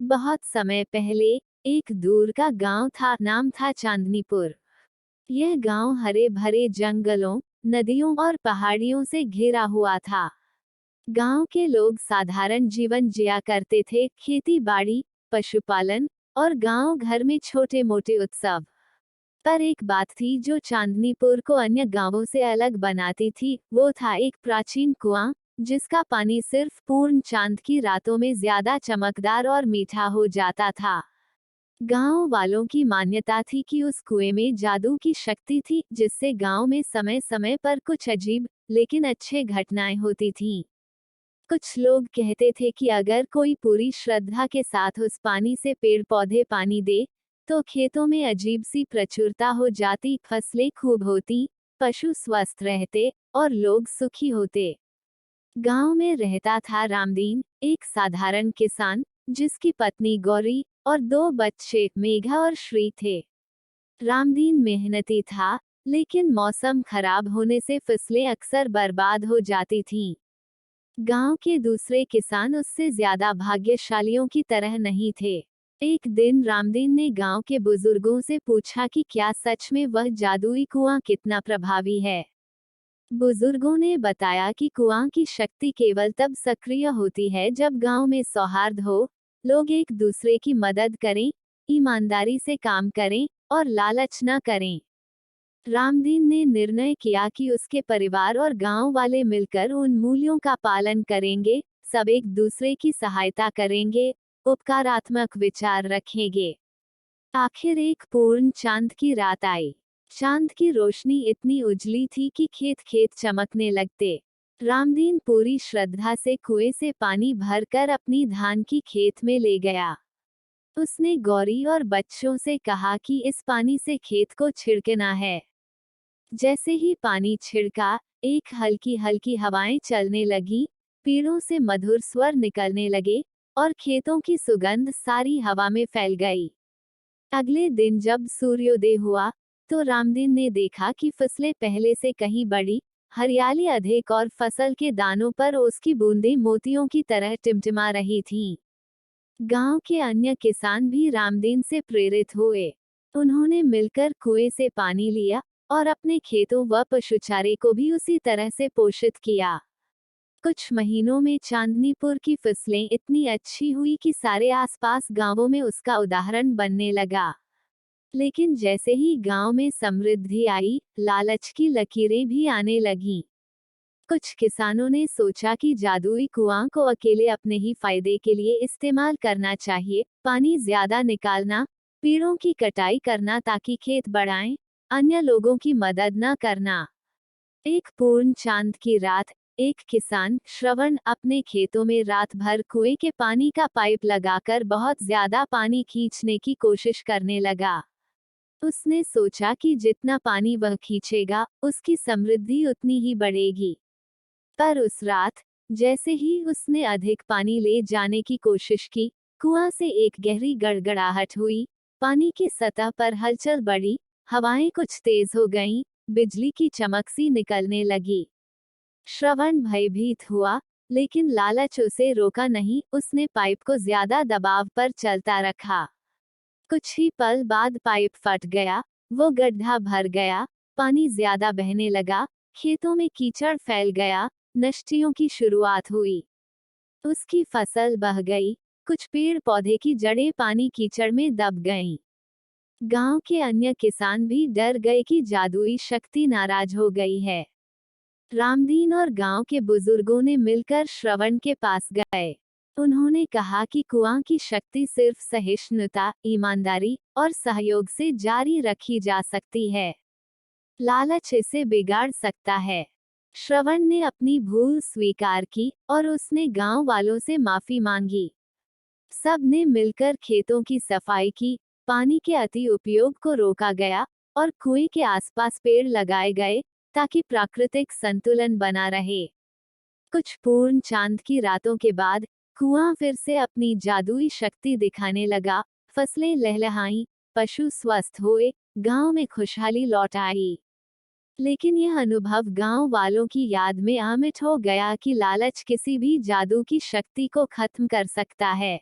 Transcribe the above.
बहुत समय पहले एक दूर का गांव था, नाम था चांदनीपुर। यह गांव हरे भरे जंगलों, नदियों और पहाड़ियों से घिरा हुआ था। गांव के लोग साधारण जीवन जिया करते थे, खेती बाड़ी, पशुपालन और गांव घर में छोटे मोटे उत्सव। पर एक बात थी जो चांदनीपुर को अन्य गांवों से अलग बनाती थी, वो था एक प्राचीन कुआं, जिसका पानी सिर्फ पूर्ण चांद की रातों में ज्यादा चमकदार और मीठा हो जाता था। गांव वालों की मान्यता थी कि उस कुएं में जादू की शक्ति थी, जिससे गांव में समय समय पर कुछ अजीब लेकिन अच्छे घटनाएं होती थीं। कुछ लोग कहते थे कि अगर कोई पूरी श्रद्धा के साथ उस पानी से पेड़ पौधे पानी दे, तो खेतों में अजीब सी प्रचुरता हो जाती, फसलें खूब होती, पशु स्वस्थ रहते और लोग सुखी होते। गांव में रहता था रामदीन, एक साधारण किसान, जिसकी पत्नी गौरी और दो बच्चे मेघा और श्री थे। रामदीन मेहनती था, लेकिन मौसम खराब होने से फसलें अक्सर बर्बाद हो जाती थीं। गांव के दूसरे किसान उससे ज्यादा भाग्यशालियों की तरह नहीं थे। एक दिन रामदीन ने गांव के बुजुर्गों से पूछा कि क्या सच में वह जादुई कुआं कितना प्रभावी है। बुजुर्गों ने बताया कि कुआं की शक्ति केवल तब सक्रिय होती है जब गांव में सौहार्द हो, लोग एक दूसरे की मदद करें, ईमानदारी से काम करें और लालच न करें। रामदीन ने निर्णय किया कि उसके परिवार और गांव वाले मिलकर उन मूल्यों का पालन करेंगे, सब एक दूसरे की सहायता करेंगे, उपकारात्मक विचार रखेंगे। आखिर एक पूर्ण चांद की रात आई। चांद की रोशनी इतनी उजली थी कि खेत खेत चमकने लगते। रामदीन पूरी श्रद्धा से कुएं से पानी भरकर अपनी धान की खेत में ले गया। उसने गौरी और बच्चों से कहा कि इस पानी से खेत को छिड़कना है। जैसे ही पानी छिड़का, एक हल्की हल्की हवाएं चलने लगी, पेड़ों से मधुर स्वर निकलने लगे और खेतों की सुगंध सारी हवा में फैल गई। अगले दिन जब सूर्योदय हुआ, तो रामदीन ने देखा कि फसलें पहले से कहीं बड़ी, हरियाली अधिक और फसल के दानों पर उसकी बूंदें मोतियों की तरह टिमटिमा रही थीं। गांव के अन्य किसान भी रामदीन से प्रेरित हुए। उन्होंने मिलकर कुएं से पानी लिया और अपने खेतों व पशुचारे को भी उसी तरह से पोषित किया। कुछ महीनों में चांदनीपुर की फसलें इतनी अच्छी हुई कि सारे आसपास गांवों में उसका उदाहरण बनने लगा। लेकिन जैसे ही गांव में समृद्धि आई, लालच की लकीरें भी आने लगीं। कुछ किसानों ने सोचा कि जादुई कुआं को अकेले अपने ही फायदे के लिए इस्तेमाल करना चाहिए, पानी ज्यादा निकालना, पेड़ों की कटाई करना ताकि खेत बढ़ाएं, अन्य लोगों की मदद न करना। एक पूर्ण चांद की रात, एक किसान श्रवण अपने खेतों में रात भर कुएं के पानी का पाइप लगाकर बहुत ज्यादा पानी खींचने की कोशिश करने लगा। उसने सोचा कि जितना पानी वह खींचेगा, उसकी समृद्धि उतनी ही बढ़ेगी। पर उस रात, जैसे ही उसने अधिक पानी ले जाने की कोशिश की, कुआं से एक गहरी गड़गड़ाहट हुई, पानी की सतह पर हलचल बढ़ी, हवाएं कुछ तेज हो गईं, बिजली की चमक सी निकलने लगी। श्रवण भयभीत हुआ, लेकिन लालच उसे रोका नहीं, उसने पाइप को ज्यादा दबाव पर चलता रखा। कुछ ही पल बाद पाइप फट गया, वो गड्ढा भर गया, पानी ज्यादा बहने लगा, खेतों में कीचड़ फैल गया, नष्टियों की शुरुआत हुई। उसकी फसल बह गई, कुछ पेड़ पौधे की जड़ें पानी कीचड़ में दब गईं। गांव के अन्य किसान भी डर गए कि जादुई शक्ति नाराज हो गई है। रामदीन और गांव के बुजुर्गों ने मिलकर श्रवण के पास गए। उन्होंने कहा कि कुआं की शक्ति सिर्फ सहिष्णुता, ईमानदारी और सहयोग से जारी रखी जा सकती है। लालच इसे बिगाड़ सकता है। श्रवण ने अपनी भूल स्वीकार की और उसने गांव वालों से माफी मांगी। सब ने मिलकर खेतों की सफाई की, पानी के अति उपयोग को रोका गया और कुएं के आसपास पेड़ लगाए गए ताकि प्राकृतिक संतुलन बना रहे। कुछ पूर्ण चांद की रातों के बाद कुआं फिर से अपनी जादुई शक्ति दिखाने लगा, फसलें लहलहाईं, पशु स्वस्थ हुए, गांव में खुशहाली लौट आई। लेकिन यह अनुभव गांव वालों की याद में अमिट हो गया कि लालच किसी भी जादू की शक्ति को खत्म कर सकता है।